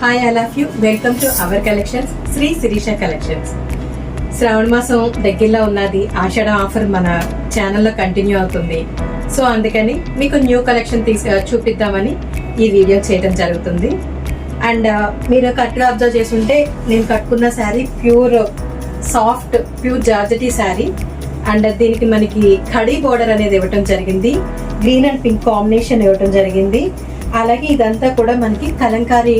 Hi I love you. Welcome to our collections, Sri Sirisha collections. శ్రావణ మాసం దగ్గరలో ఉన్నది. ఆషాఢం ఆఫర్ మన ఛానల్లో కంటిన్యూ అవుతుంది. సో అందుకని మీకు న్యూ కలెక్షన్ చూపిద్దామని ఈ వీడియో చేయడం జరుగుతుంది. అండ్ మీరు కరెక్ట్గా అబ్జర్వ్ చేసుంటే నేను కట్టుకున్న sari pure soft pure georgette sari. And దీనికి మనకి ఖడీ బోర్డర్ అనేది ఇవ్వటం జరిగింది. గ్రీన్ అండ్ పింక్ కాంబినేషన్ ఇవ్వటం జరిగింది. అలాగే ఇదంతా కూడా మనకి కలంకారీ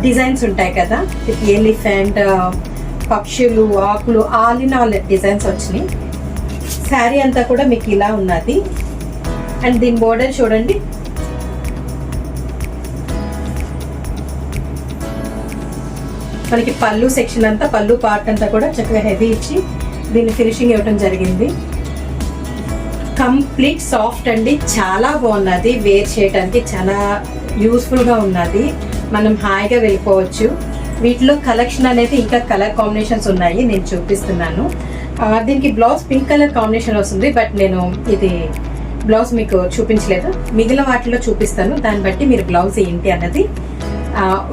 డిజైన్స్ ఉంటాయి కదా, ఎలిఫెంట్, పక్షులు, ఆకులు, ఆల్ ఇన్ ఆల్ డిజైన్స్ వచ్చినాయి. శారీ అంతా కూడా మీకు ఇలా ఉన్నది. అండ్ దీని బోర్డర్ చూడండి, మనకి పళ్ళు సెక్షన్ అంతా, పళ్ళు పార్ట్ అంతా కూడా చక్కగా హెవీ ఇచ్చి దీన్ని ఫినిషింగ్ ఇవ్వటం జరిగింది. కంప్లీట్ సాఫ్ట్ అండి, చాలా బాగున్నది. వేర్ చేయడానికి చాలా యూస్ఫుల్గా ఉన్నది. మనం హాయిగా వెళ్ళిపోవచ్చు. వీటిలో కలెక్షన్ అనేది ఇంకా కలర్ కాంబినేషన్స్ ఉన్నాయి, నేను చూపిస్తున్నాను. దీనికి బ్లౌజ్ పింక్ కలర్ కాంబినేషన్ వస్తుంది, బట్ నేను ఇది బ్లౌజ్ మీకు చూపించలేదు. మిగిలిన వాటిలో చూపిస్తాను. దాన్ని బట్టి మీరు బ్లౌజ్ ఏంటి అన్నది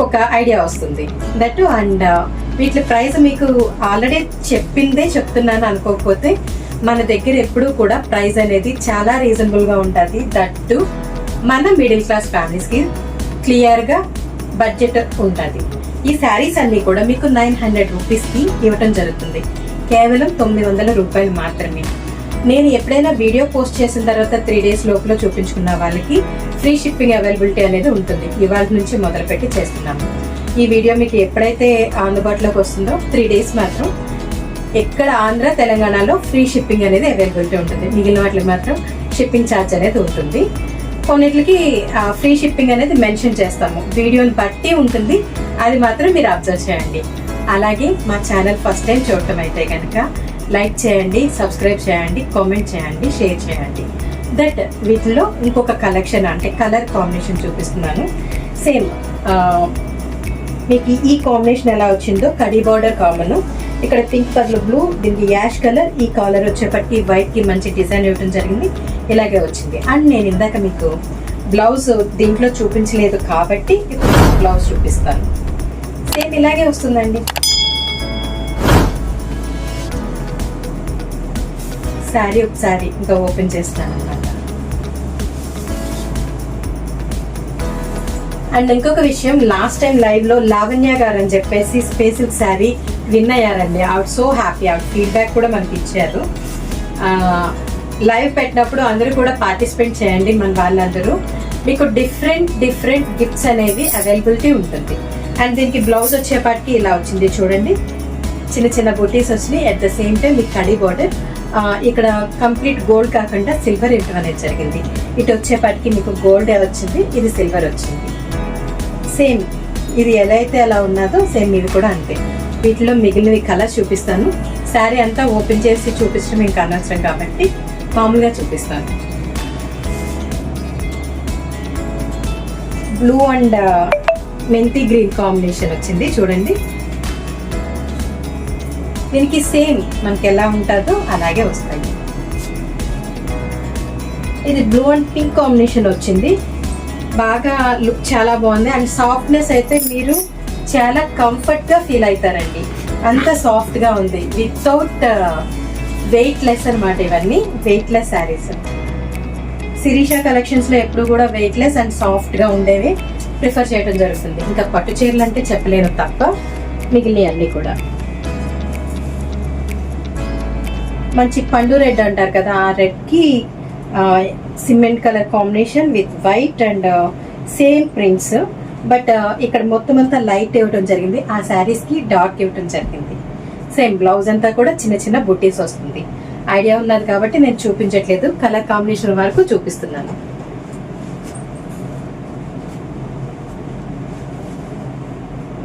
ఒక ఐడియా వస్తుంది దట్. అండ్ వీటి ప్రైస్ మీకు ఆల్రెడీ చెప్పిందే చెప్తున్నాను అనుకోకపోతే, మన దగ్గర ఎప్పుడూ కూడా ప్రైస్ అనేది చాలా రీజనబుల్గా ఉంటుంది. దట్టు మన మిడిల్ క్లాస్ ఫ్యామిలీస్కి క్లియర్గా బడ్జెట్ ఉంటుంది. ఈ శారీస్ అన్నీ కూడా మీకు 900 రూపీస్కి ఇవ్వటం జరుగుతుంది. కేవలం 900 రూపాయలు మాత్రమే. నేను ఎప్పుడైనా వీడియో పోస్ట్ చేసిన తర్వాత 3 days లోపల చూపించుకున్న వాళ్ళకి ఫ్రీ షిప్పింగ్ అవైలబిలిటీ అనేది ఉంటుంది. ఇవాళ నుంచి మొదలుపెట్టి చేస్తున్నాము. ఈ వీడియో మీకు ఎప్పుడైతే అందుబాటులోకి వస్తుందో 3 days మాత్రం ఎక్కడ ఆంధ్ర తెలంగాణలో ఫ్రీ షిప్పింగ్ అనేది అవైలబిలిటీ ఉంటుంది. మిగిలిన వాటికి మాత్రం షిప్పింగ్ ఛార్జ్ అనేది ఉంటుంది. కొన్నిటికి ఫ్రీ షిప్పింగ్ అనేది మెన్షన్ చేస్తాము, వీడియోని బట్టి ఉంటుంది. అది మాత్రం మీరు అబ్జర్వ్ చేయండి. అలాగే మా ఛానల్ ఫస్ట్ టైం చూడటం అయితే కనుక లైక్ చేయండి, సబ్స్క్రైబ్ చేయండి, కామెంట్ చేయండి, షేర్ చేయండి. దట్ వీటిలో ఇంకొక కలెక్షన్ అంటే కలర్ కాంబినేషన్ చూపిస్తున్నాను. సేమ్ మీకు ఈ కాంబినేషన్ ఎలా వచ్చిందో, కడీ బార్డర్ కామన్, ఇక్కడ పింక్ బదులు బ్లూ, దీనికి యాష్ కలర్, ఈ కాలర్ వచ్చేపట్టి వైట్ కి మంచి డిజైన్ ఇవ్వడం జరిగింది. ఇలాగే వచ్చింది. అండ్ నేను ఇందాక మీకు బ్లౌజ్ దీంట్లో చూపించలేదు కాబట్టి ఇప్పుడు బ్లౌజ్ చూపిస్తాను. సేమ్ ఇలాగే వస్తుందండి. శారీ ఒకసారి ఇంకా ఓపెన్ చేస్తాను అనమాట. అండ్ ఇంకొక విషయం, లాస్ట్ టైం లైవ్ లో లావణ్య గారు అని చెప్పేసి స్పెషల్ శారీ విన్ అయ్యారండి. ఆవిడ సో హ్యాపీ. ఆవిడ ఫీడ్బ్యాక్ కూడా మనకి ఇచ్చారు. లైవ్ పెట్టినప్పుడు అందరూ కూడా పార్టిసిపేట్ చేయండి. మన వాళ్ళందరూ మీకు డిఫరెంట్ గిఫ్ట్స్ అనేవి అవైలబిలిటీ ఉంటుంది. అండ్ దీనికి బ్లౌజ్ వచ్చేపాటికి ఇలా వచ్చింది చూడండి, చిన్న చిన్న బూటీస్ వచ్చినాయి. అట్ ద సేమ్ టైం మీకు కడీ బార్డర్, ఇక్కడ కంప్లీట్ గోల్డ్ కాకుండా సిల్వర్ ఇవ్వడం అనేది జరిగింది. ఇటు వచ్చేపాటికి మీకు గోల్డ్ వచ్చింది, ఇది సిల్వర్ వచ్చింది. సేమ్ ఇది ఎలా అయితే అలా ఉన్నదో సేమ్ ఇది కూడా అంతే. వీటిలో మిగిలినవి కలర్ చూపిస్తాను. శారీ అంతా ఓపెన్ చేసి చూపించడం ఇంకా అనవసరం కాబట్టి మామూలుగా చూపిస్తాను. బ్లూ అండ్ మెంతి గ్రీన్ కాంబినేషన్ వచ్చింది చూడండి. దీనికి సేమ్ మనకి ఎలా ఉంటుందో అలాగే వస్తాయి. ఇది బ్లూ అండ్ పింక్ కాంబినేషన్ వచ్చింది. బాగా లుక్ చాలా బాగుంది. అండ్ సాఫ్ట్నెస్ అయితే మీరు చాలా కంఫర్ట్గా ఫీల్ అవుతారండి. అంత సాఫ్ట్గా ఉంది. వితౌట్ వెయిట్ లెస్ అనమాట. ఇవన్నీ వెయిట్ లెస్ శారీస్. శిరీష కలెక్షన్స్లో ఎప్పుడు కూడా వెయిట్ లెస్ అండ్ సాఫ్ట్గా ఉండేవి ప్రిఫర్ చేయడం జరుగుతుంది. ఇంకా పట్టు చీరలు అంటే చెప్పలేను తప్ప మిగిలినవి అన్నీ కూడా. మంచి పండు రెడ్ అంటారు కదా, ఆ రెడ్కి cement colour combination with white and same prints. But ఇక్కడ మొత్తం అంతా లైట్ ఇవ్వడం జరిగింది, ఆ శారీస్కి డార్క్ ఇవ్వడం జరిగింది. సేమ్ బ్లౌజ్ అంతా కూడా చిన్న చిన్న బుట్టీస్ వస్తుంది. ఐడియా ఉన్నది కాబట్టి నేను చూపించట్లేదు, కలర్ కాంబినేషన్ వరకు చూపిస్తున్నాను.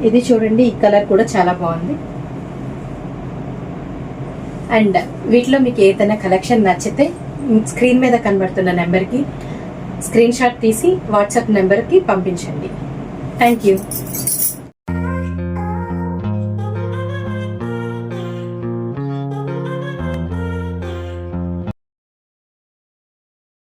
ఇది చూడండి, ఈ కలర్ కూడా చాలా బాగుంది. అండ్ వీటిలో మీకు ఏదైనా కలెక్షన్ నచ్చితే స్క్రీన్ మీద కనబడుతున్న నెంబర్కి స్క్రీన్ షాట్ తీసి వాట్సాప్ నెంబర్కి పంపించండి. Thank you.